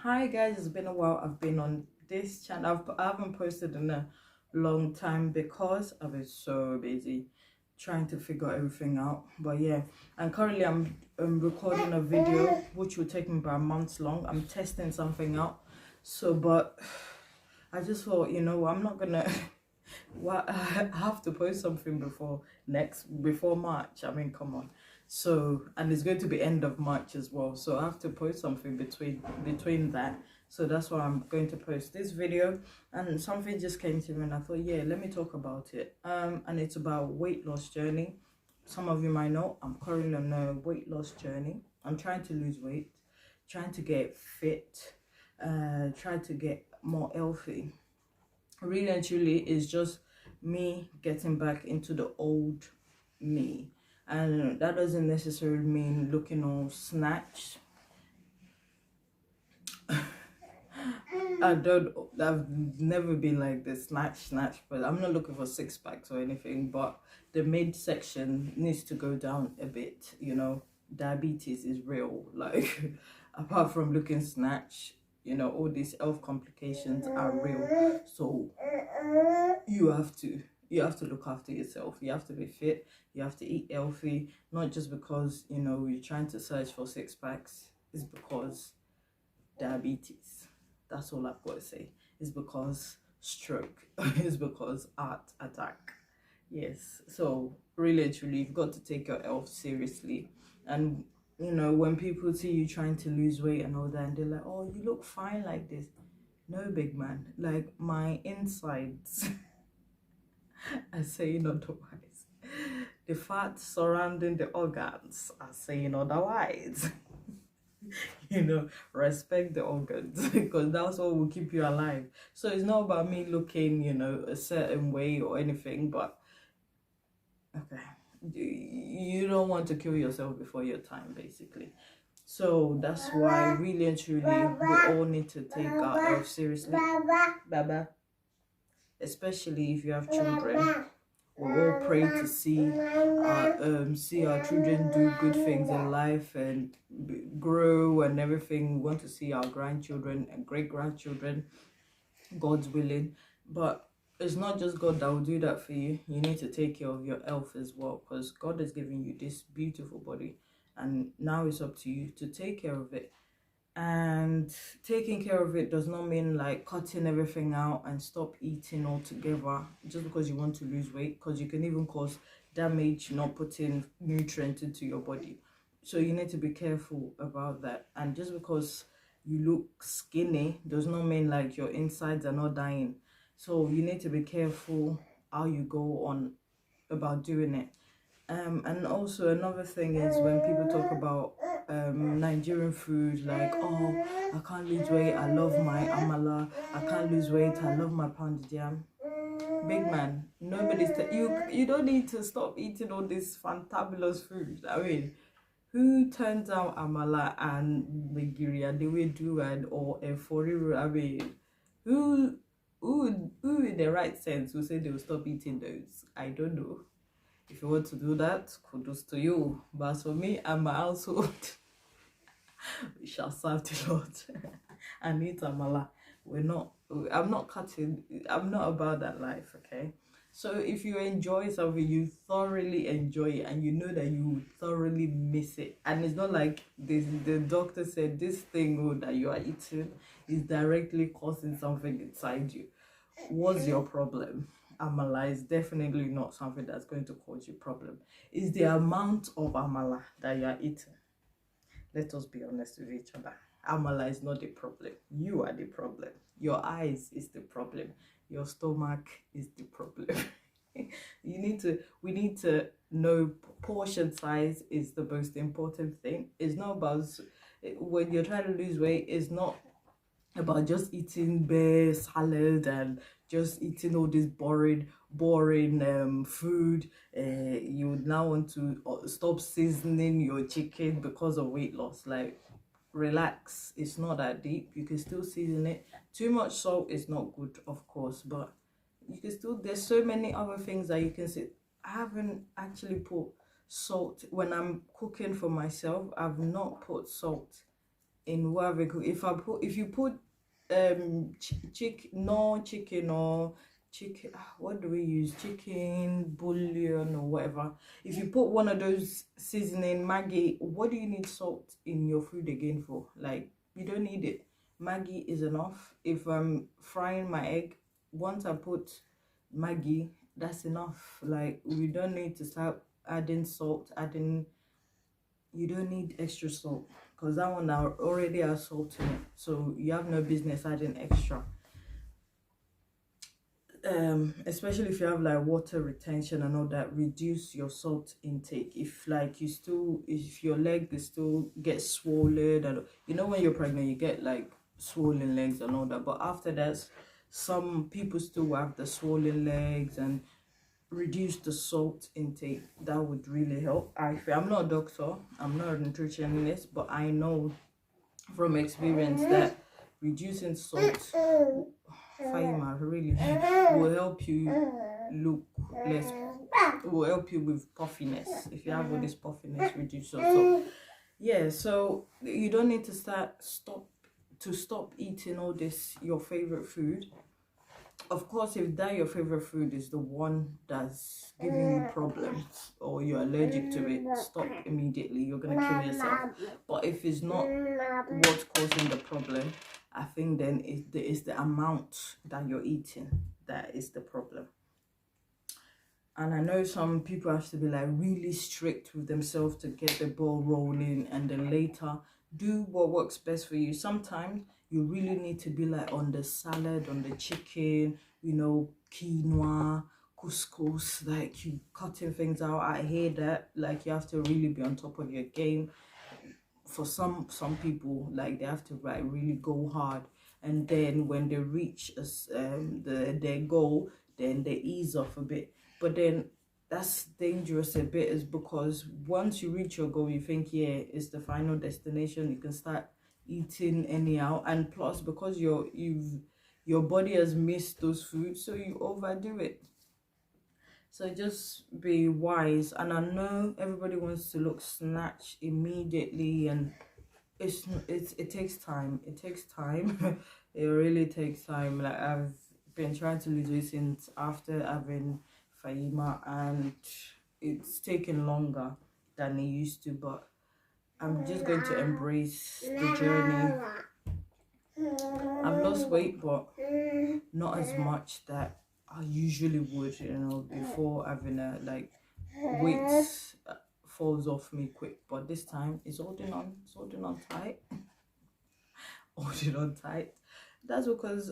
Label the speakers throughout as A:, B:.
A: Hi guys, it's been a while. I've been on this channel. I haven't posted in a long time because I've been so busy trying to figure everything out. But yeah, and currently I'm recording a video which will take me about months long. I'm testing something out. So, but I just thought, I'm not gonna. What I have to post something before March. I mean, come on. So, and it's going to be end of March as well, so I have to post something between that. So that's why I'm going to post this video. And something just came to me and I thought, yeah, let me talk about it. And it's about weight loss journey. Some of you might know I'm currently on a weight loss journey. I'm trying to lose weight, trying to get fit, try to get more healthy. Really and truly, it's just me getting back into the old me, and that doesn't necessarily mean looking all snatched. I've never been like this snatch, but I'm not looking for six packs or anything, but the midsection needs to go down a bit. Diabetes is real. Like, apart from looking snatch, all these health complications are real. So you have to look after yourself. You have to be fit. You have to eat healthy, not just because you're trying to search for six packs. It's because diabetes. That's all I've got to say. It's because stroke. It's because heart attack. Yes. So really and truly, you've got to take your health seriously. And when people see you trying to lose weight and all that, and they're like, "Oh, you look fine like this." No, big man. Like, my insides are saying otherwise. The fat surrounding the organs are saying otherwise. Respect the organs because that's what will keep you alive. So it's not about me looking, a certain way or anything, but okay, you don't want to kill yourself before your time, basically. So that's why, really and truly, we all need to take our health seriously. Baba. Especially if you have children. We all pray to see our children do good things in life and grow and everything. We want to see our grandchildren and great-grandchildren, God's willing. But it's not just God that will do that for you. You need to take care of your health as well, because God has given you this beautiful body, and now it's up to you to take care of it. And taking care of it does not mean like cutting everything out and stop eating altogether just because you want to lose weight, because you can even cause damage not putting nutrients into your body. So you need to be careful about that. And just because you look skinny does not mean like your insides are not dying. So you need to be careful how you go on about doing it. And also another thing is when people talk about Nigerian food, like, "Oh, I can't lose weight, I love my amala, I can't lose weight, I love my pounded yam." Big man, you don't need to stop eating all this fantabulous food. I mean, who turns down amala and megiri and the way do and or efori? I mean, who in the right sense will say they will stop eating those? I don't know. If you want to do that, kudos to you. But for me and my household, we shall serve the Lord and eat amala. I'm not about that life, okay? So if you enjoy something, you thoroughly enjoy it, and you know that you thoroughly miss it. And it's not like the doctor said this thing that you are eating is directly causing something inside you. What's your problem? Amala is definitely not something that's going to cause you problem. It's the amount of amala that you are eating. Let us be honest with each other. Amala is not the problem. You are the problem. Your eyes is the problem. Your stomach is the problem. We need to know portion size is the most important thing. It's not about, when you're trying to lose weight, it's not about just eating bare salad and just eating all this boring food. You would now want to stop seasoning your chicken because of weight loss. Like, relax, it's not that deep. You can still season it. Too much salt is not good, of course, but you can still, there's so many other things that you can see. I haven't actually put salt when I'm cooking for myself. I've not put salt in whatever. If you put chicken or chicken, what do we use, chicken bouillon or whatever, if you put one of those seasoning Maggi, what do you need salt in your food again for? Like, you don't need it. Maggi is enough. If I'm frying my egg, once I put Maggi, that's enough. Like, we don't need to start adding salt, you don't need extra salt, because that one already has salt in it, so you have no business adding extra. Especially if you have like water retention and all that, reduce your salt intake. If like if your leg is still get swollen, and you know when you're pregnant you get like swollen legs and all that, but after that some people still have the swollen legs, and reduce the salt intake. That would really help. I'm not a doctor, I'm not a nutritionist, but I know from experience that reducing salt, Faima, really will help you look less, will help you with puffiness. If you have all this puffiness, reduce salt. So yeah, so you don't need to stop eating all this your favorite food. Of course, if that your favorite food is the one that's giving you problems or you're allergic to it, stop immediately. You're gonna kill yourself. But if it's not what's causing the problem, I think then it's the amount that you're eating that is the problem. And I know some people have to be like really strict with themselves to get the ball rolling, and then later do what works best for you. Sometimes you really need to be like on the salad, on the chicken, you know, quinoa, couscous, like you cutting things out. I hear that, like you have to really be on top of your game. For some people, like they have to like really go hard, and then when they reach their goal, then they ease off a bit. But then that's dangerous a bit, is because once you reach your goal, you think, yeah, it's the final destination, you can start eating anyhow, and plus because your body has missed those foods, so you overdo it. So just be wise. And I know everybody wants to look snatched immediately, and it takes time. It takes time. It really takes time. Like, I've been trying to lose weight since after having Faima, and it's taken longer than it used to, but I'm just going to embrace the journey. I've lost weight, but not as much that I usually would, you know, before having a like weight falls off me quick. But this time it's holding on tight. Holding on tight. That's because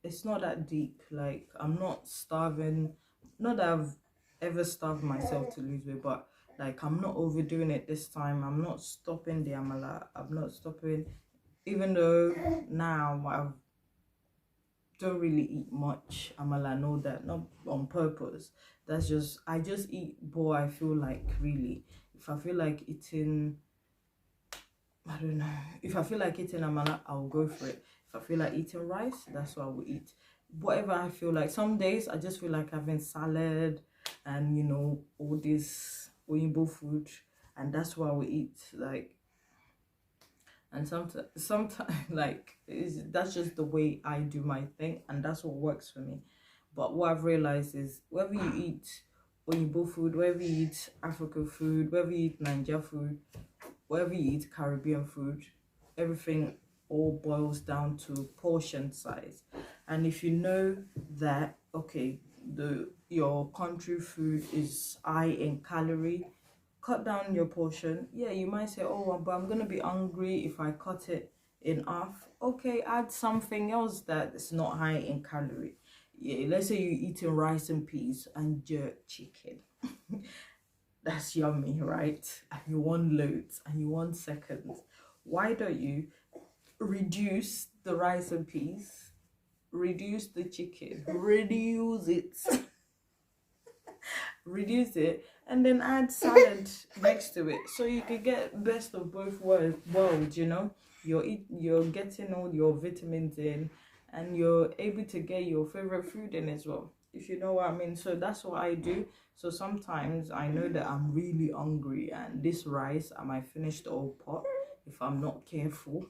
A: it's not that deep. Like, I'm not starving. Not that I've ever starved myself to lose weight, but like, I'm not overdoing it this time. I'm not stopping the amala. I'm not stopping, even though now I don't really eat much amala. Know that, not on purpose. That's just, I just eat what I feel like, really. If I feel like eating, I don't know. If I feel like eating amala, I'll go for it. If I feel like eating rice, that's what I will eat. Whatever I feel like. Some days I just feel like having salad and, you know, all this Oyinbo food, and that's what I will eat. Like, and sometimes like, that's just the way I do my thing, and that's what works for me. But what I've realized is, wherever you eat Oyinbo food, wherever you eat African food, wherever you eat Nigeria food, wherever you eat Caribbean food, everything all boils down to portion size. And if you know that, okay, your country food is high in calorie, cut down your portion. Yeah, you might say, oh, but I'm gonna be hungry if I cut it in half. Okay, add something else that is not high in calorie. Yeah, let's say you're eating rice and peas and jerk chicken. That's yummy, right? And you want loads and you want seconds. Why don't you reduce the rice and peas, reduce the chicken, reduce it, reduce it, and then add salad next to it, so you can get best of both worlds, you know? You're getting all your vitamins in, and you're able to get your favorite food in as well, if you know what I mean. So that's what I do. So sometimes I know that I'm really hungry, and this rice, I might finish the whole pot. if I'm not careful.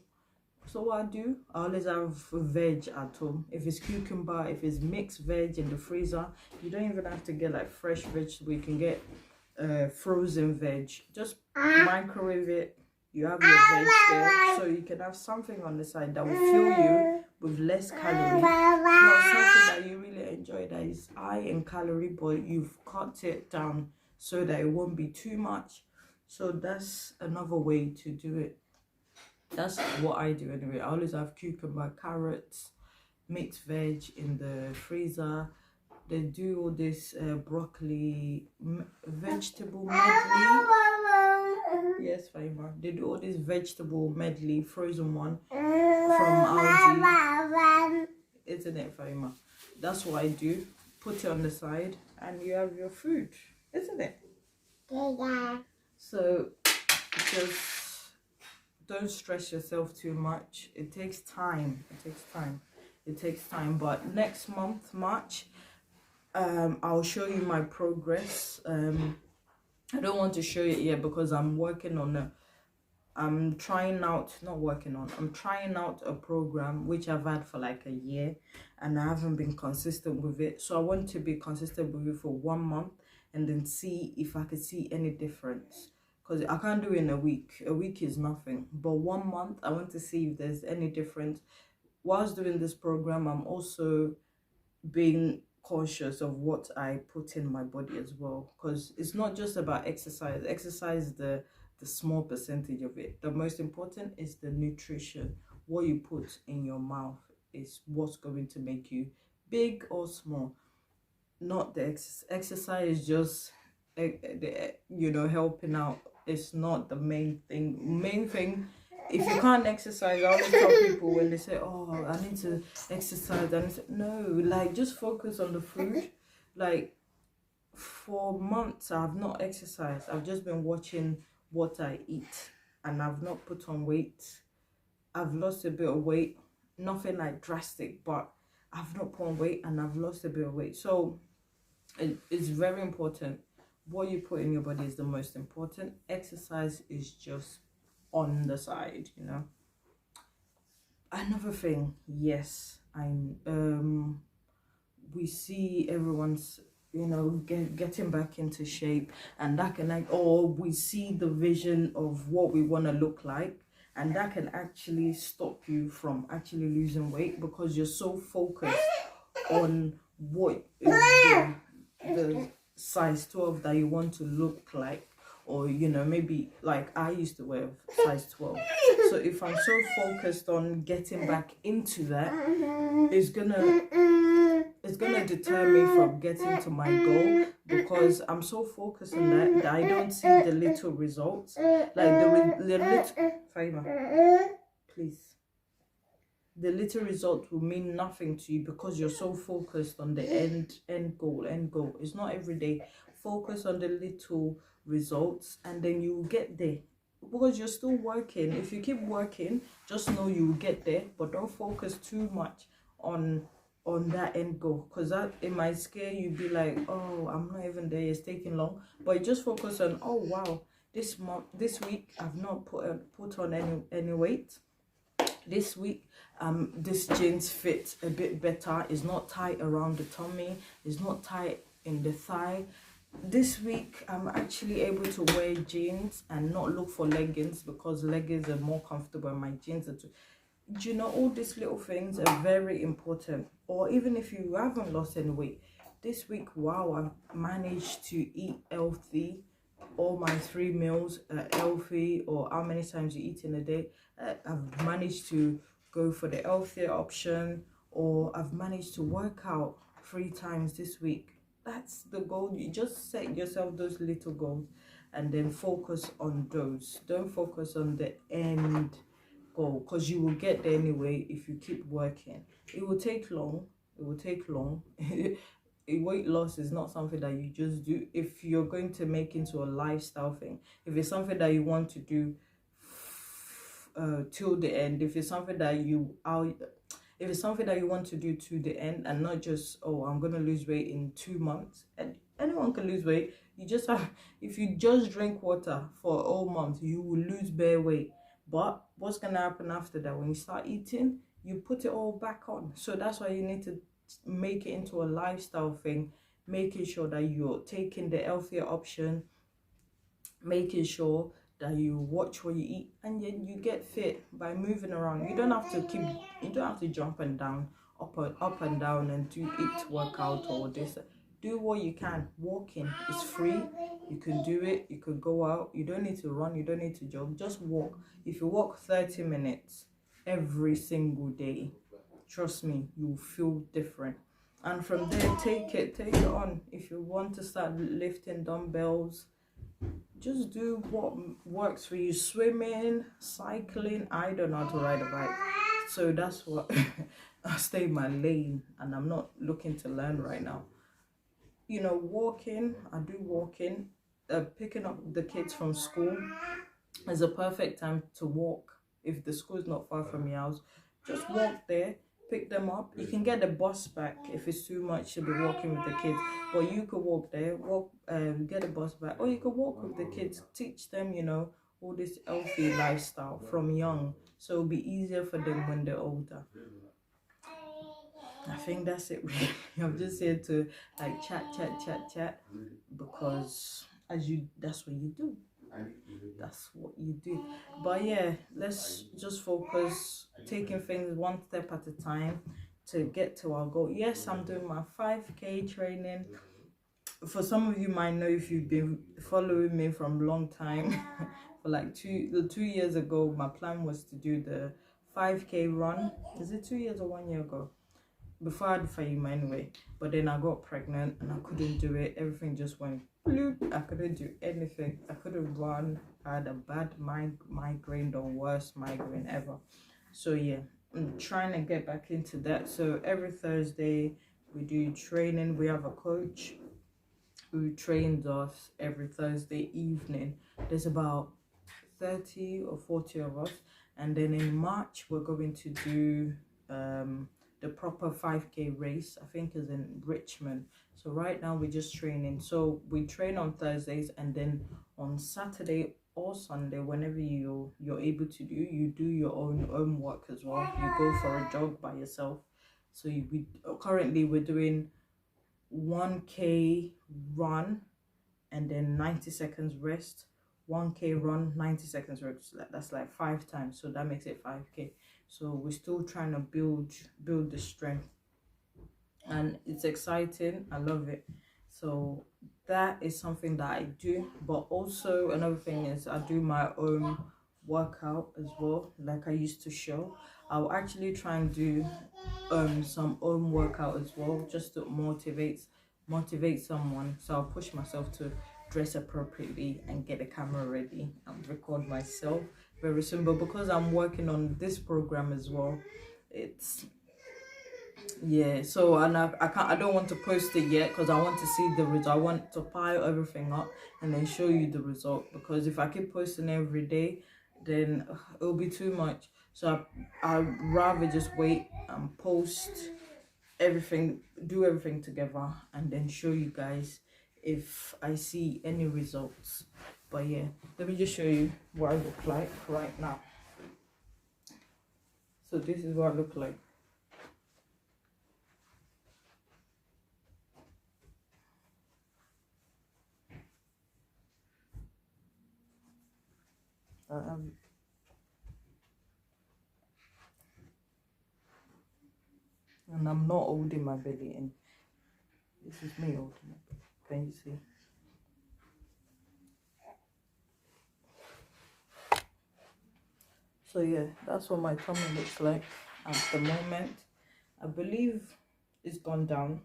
A: So what I do, I always have veg at home. If it's cucumber, if it's mixed veg in the freezer, you don't even have to get like fresh vegetable. You can get frozen veg. Just microwave it. You have your veg there, so you can have something on the side that will fill you with less calorie, plus something that you really enjoy that is high in calorie, but you've cut it down so that it won't be too much. So that's another way to do it. That's what I do anyway. I always have cucumber, carrots, mixed veg in the freezer. They do all this broccoli vegetable medley. Yes, Faima. They do all this vegetable medley, frozen one from Aldi. Isn't it, Faima? That's what I do. Put it on the side and you have your food. Isn't it? Yeah. So just don't stress yourself too much. It takes time. It takes time. But next month, March, I'll show you my progress. I don't want to show it yet because I'm working on I'm trying out a program which I've had for like a year and I haven't been consistent with it. So I want to be consistent with it for 1 month and then see if I could see any difference. Because I can't do it in a week. A week is nothing. But 1 month, I want to see if there's any difference. Whilst doing this program, I'm also being cautious of what I put in my body as well. Because it's not just about exercise. Exercise is the small percentage of it. The most important is the nutrition. What you put in your mouth is what's going to make you big or small. Not the exercise is just, helping out. It's not the main thing. If you can't exercise, I always tell people when they say, oh, I need to exercise, no, like just focus on the food. Like for months I've not exercised. I've just been watching what I eat and I've not put on weight. I've lost a bit of weight, nothing like drastic, but I've not put on weight and I've lost a bit of weight. So it's very important. What you put in your body is the most important. Exercise is just on the side, Another thing, yes, we see everyone's getting back into shape, and that can or we see the vision of what we want to look like, and that can actually stop you from actually losing weight because you're so focused on what the size 12 that you want to look like, or maybe like I used to wear size 12. So if I'm so focused on getting back into that, it's gonna deter me from getting to my goal, because I'm so focused on that I don't see the little results, like the little Faima, please. The little result will mean nothing to you because you're so focused on the end goal. It's not every day. Focus on the little results and then you will get there, because you're still working. If you keep working, just know you will get there, but don't focus too much on that end goal, because that it might scare you. Be like, oh, I'm not even there, it's taking long. But you just focus on, oh wow, this week I've not put on any weight. This week this jeans fit a bit better. It's not tight around the tummy, it's not tight in the thigh. This week I'm actually able to wear jeans and not look for leggings, because leggings are more comfortable and my jeans are too. All these little things are very important. Or even if you haven't lost any weight, this week, wow, I've managed to eat healthy. All my 3 meals are healthy, or how many times you eat in a day. I've managed to go for the healthier option, or I've managed to work out 3 times this week. That's the goal. You just set yourself those little goals and then focus on those. Don't focus on the end goal, because you will get there anyway if you keep working. It will take long. Weight loss is not something that you just do. If you're going to make into a lifestyle thing, if it's something that you want to do till the end, if it's something that you want to do to the end, and not just, oh, I'm gonna lose weight in 2 months. And anyone can lose weight. You just have, if you just drink water for all month, you will lose bare weight. But what's gonna happen after that? When you start eating, you put it all back on. So that's why you need to make it into a lifestyle thing, making sure that you're taking the healthier option, making sure that you watch what you eat, and then you get fit by moving around. You don't have to jump and down, up and down, and do it workout or this. Do what you can. Walking is free. You can do it. You could go out. You don't need to run. You don't need to jog. Just walk. If you walk 30 minutes every single day, trust me, you'll feel different. And from there, take it on. If you want to start lifting dumbbells, just do what works for you. Swimming, cycling. I don't know how to ride a bike, so that's what I stay in my lane, and I'm not looking to learn right now. You know, walking, I do walking. Picking up the kids from school is a perfect time to walk. If the school is not far from your house, just walk there, pick them up. You can get the bus back if it's too much to be walking with the kids, but you could walk there, get the bus back, or you could walk with the kids. Teach them, you know, all this healthy lifestyle from young, so it'll be easier for them when they're older. I think that's it really. I'm just here to like chat, because that's what you do. That's what you do. But yeah, let's just focus, taking things one step at a time to get to our goal. Yes, I'm doing my 5K training. For some of you might know, if you've been following me from a long time, for like 2 years ago, my plan was to do the 5K run. Is it 2 years or 1 year ago? Before I had Fahima anyway, but then I got pregnant and I couldn't do it. Everything just went bloop. I couldn't do anything. I couldn't run. I had a bad migraine, the worst migraine ever. So yeah, I'm trying to get back into that. So every Thursday we do training. We have a coach who trains us every Thursday evening. There's about 30 or 40 of us, and then in March we're going to do the proper 5K race. I think is in Richmond. So right now we're just training. So we train on Thursdays, and then on Saturday or Sunday, whenever you're able to do, you do your own work as well. You go for a jog by yourself. So currently we're doing 1K run and then 90 seconds rest. 1K run, 90 seconds rest. That's like 5 times, so that makes it 5K. So we're still trying to build the strength, and it's exciting. I love it. So that is something that I do. But also another thing is I do my own workout as well, like I used to show. I'll actually try and do some own workout as well, just to motivate someone. So I'll push myself to dress appropriately and get the camera ready and record myself very soon. But because I'm working on this program as well, it's so, and I don't want to post it yet because I want to see the result. I want to pile everything up and then show you the result, because if I keep posting every day, then it'll be too much. So I'd rather just wait and post everything, do everything together, and then show you guys if I see any results. But yeah, let me just show you what I look like right now. So this is what I look like. And I'm not holding my belly in. This is me holding it. Can you see? So yeah, that's what my tummy looks like at the moment. I believe it's gone down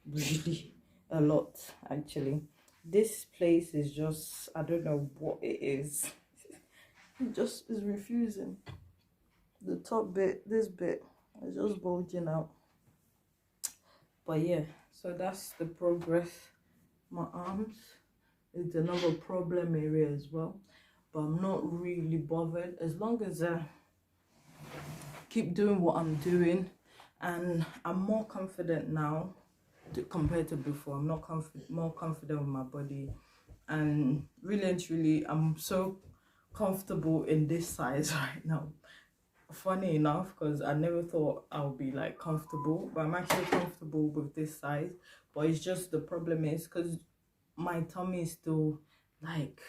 A: really a lot, actually. This place is just, I don't know what it is. It just is refusing. The top bit, this bit, is just bulging out. But yeah, so that's the progress. My arms is another problem area as well, but I'm not really bothered as long as I keep doing what I'm doing. And I'm more confident now compared to before. I'm not more confident with my body, and really and truly I'm so comfortable in this size right now. Funny enough, because I never thought I would be like comfortable, but I'm actually comfortable with this size. But it's just, the problem is because my tummy is still like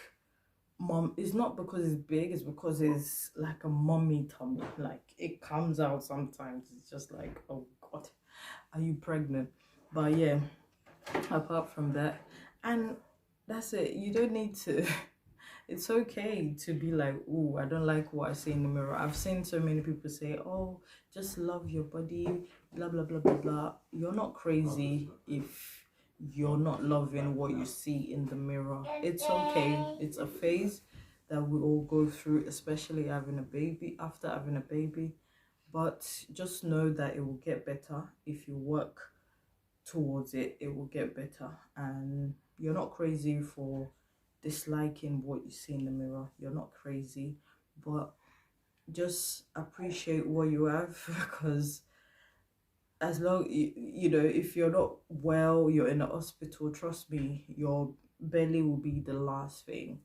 A: mom. It's not because it's big, it's because it's like a mommy tummy. Like it comes out sometimes. It's just like, oh god, are you pregnant? But yeah, apart from that, and that's it. You don't need to it's okay to be like, oh, I don't like what I see in the mirror. I've seen so many people say, oh, just love your body, blah blah blah blah blah. You're not crazy if you're not loving what you see in the mirror. It's okay. It's a phase that we all go through, especially having a baby, after having a baby. But just know that it will get better if you work towards it. It will get better, and you're not crazy for disliking what you see in the mirror. You're not crazy, but just appreciate what you have because as long you know, if you're not well, you're in the hospital, trust me, your belly will be the last thing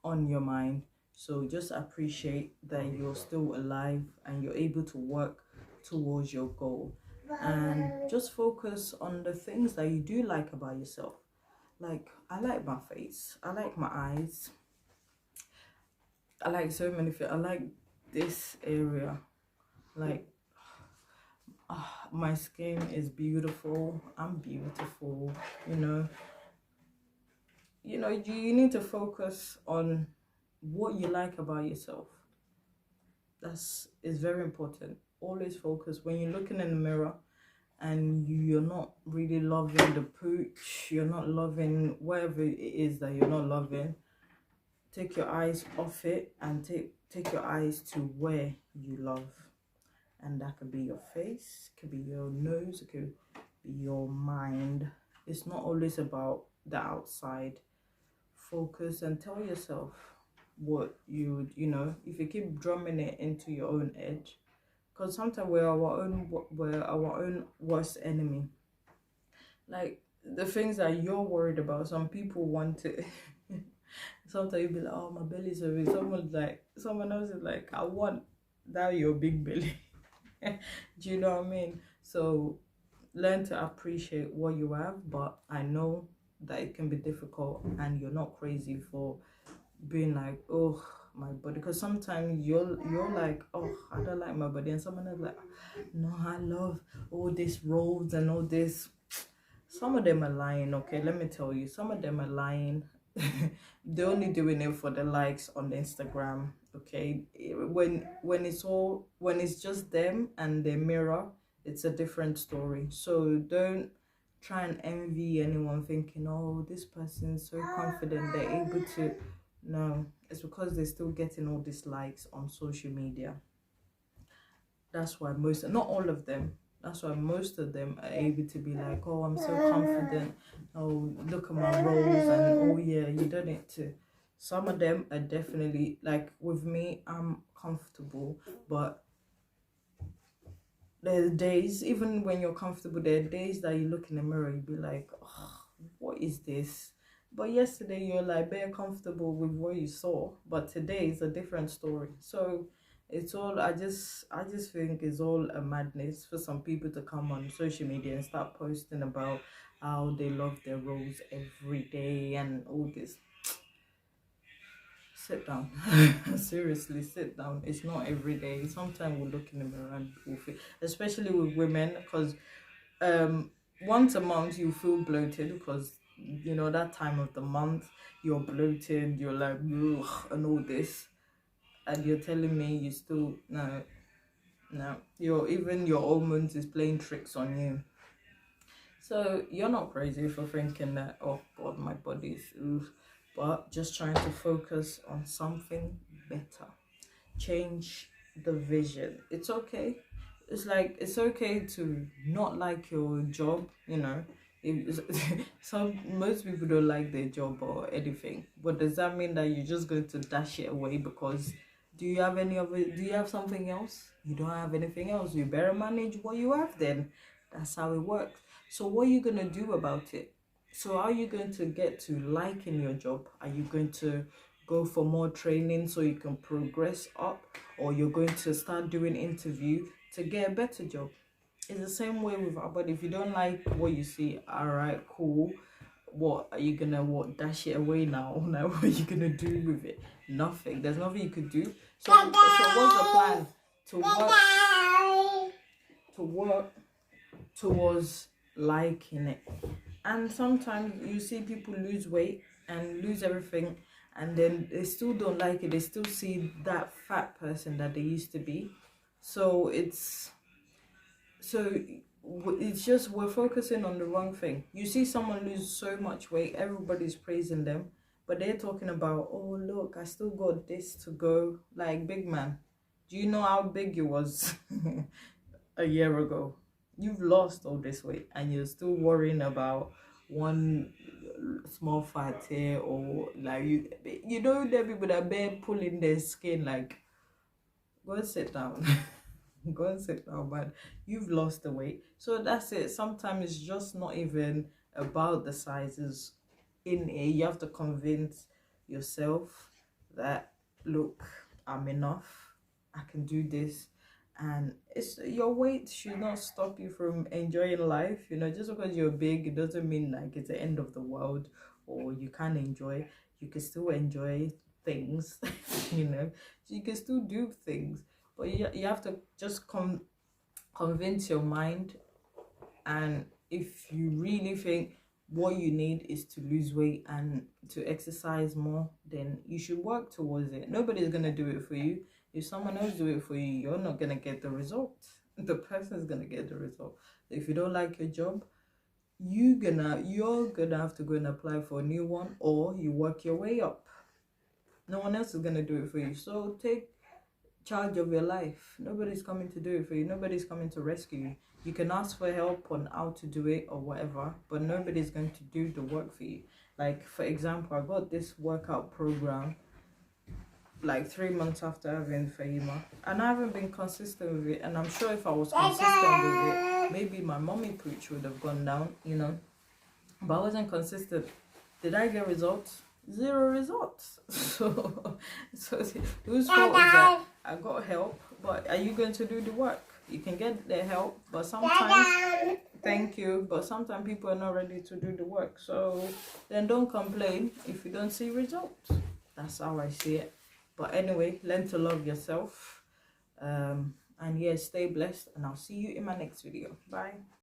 A: on your mind. So just appreciate that you're still alive and you're able to work towards your goal, and just focus on the things that you do like about yourself. Like, I like my face, I like my eyes, I like so many things. I like this area. Like, my skin is beautiful. I'm beautiful. You know. You need to focus on what you like about yourself. That's is very important. Always focus when you're looking in the mirror and you're not really loving the pooch. You're not loving whatever it is that you're not loving. Take your eyes off it and take your eyes to where you love, and that could be your face, could be your nose, it could be your mind. It's not always about the outside. Focus and tell yourself what you would, if you keep drumming it into your own edge, because sometimes we're our own worst enemy. Like the things that you're worried about, some people want it. Sometimes you'll be like, oh, my belly's so big. Someone else is like, I want that your big belly. Do you know what I mean? So learn to appreciate what you have, but I know that it can be difficult and you're not crazy for being like, oh, my body, because sometimes you're like, oh, I don't like my body, and someone is like, no, I love all these rolls and all this. Some of them are lying, okay? Let me tell you, some of them are lying. They're only doing it for the likes on Instagram, okay? When it's just them and their mirror, it's a different story. So don't try and envy anyone thinking, oh, this person's so confident, they're able to. No, it's because they're still getting all these likes on social media. That's why not all of them, that's why most of them are able to be like, oh, I'm so confident, oh, look at my rolls, and oh yeah, you don't need to. Some of them are definitely, like with me, I'm comfortable, but there are days, even when you're comfortable, there are days that you look in the mirror, you be like, oh, what is this? But yesterday you're like very comfortable with what you saw, but today is a different story. So it's all, I just think it's all a madness for some people to come on social media and start posting about how they love their roles every day and all this. Sit down. Seriously, sit down. It's not every day. Sometimes we look in the mirror and we feel, especially with women, because once a month you feel bloated, because that time of the month you're bloated, you're like, ugh, and all this, and you're telling me you still, no, even your hormones is playing tricks on you. So you're not crazy for thinking that, oh god, my body's oof, but just trying to focus on something better. Change the vision. It's okay. It's like, it's okay to not like your job, most people don't like their job or anything, but does that mean that you're just going to dash it away? Because do you have something else? You don't have anything else, you better manage what you have then. That's how it works. So what are you going to do about it? So are you going to get to liking your job? Are you going to go for more training so you can progress up, or you're going to start doing interview to get a better job. It's the same way with our body. If you don't like what you see, all right, cool. What are you gonna dash it away now? Now what are you gonna do with it? Nothing. There's nothing you could do. So what's the plan? To work towards liking it. And sometimes you see people lose weight and lose everything, and then they still don't like it. They still see that fat person that they used to be. So it's just we're focusing on the wrong thing. You see someone lose so much weight, everybody's praising them, but they're talking about, oh look, I still got this to go. Like, big man, do you know how big you was a year ago? You've lost all this weight and you're still worrying about one small fat here, or like you know there people that bear pulling their skin. Like, go and sit down. Go and sit down, man. You've lost the weight. So that's it. Sometimes it's just not even about the sizes in it. You have to convince yourself that, look, I'm enough, I can do this. And it's your weight should not stop you from enjoying life. You know, just because you're big, it doesn't mean like it's the end of the world or you can't enjoy. You can still enjoy things. You know, you can still do things, but you have to just convince your mind. And if you really think what you need is to lose weight and to exercise more, then you should work towards it. Nobody's gonna do it for you. If someone else do it for you, you're not gonna get the result. The person's gonna get the result. If you don't like your job, you're gonna have to go and apply for a new one, or you work your way up. No one else is gonna do it for you. So take charge of your life. Nobody's coming to do it for you. Nobody's coming to rescue you. You can ask for help on how to do it or whatever, but nobody's going to do the work for you. Like, for example, I got this workout program like 3 months after having Fahima, and I haven't been consistent with it. And I'm sure if I was consistent with it, maybe my mommy preach would have gone down, you know. But I wasn't consistent. Did I get results? 0 results. So whose fault is that? I got help, but are you going to do the work? You can get the help, but sometimes, thank you, but sometimes people are not ready to do the work. So then don't complain if you don't see results. That's how I see it. But anyway, learn to love yourself. And yeah, stay blessed, and I'll see you in my next video. Bye.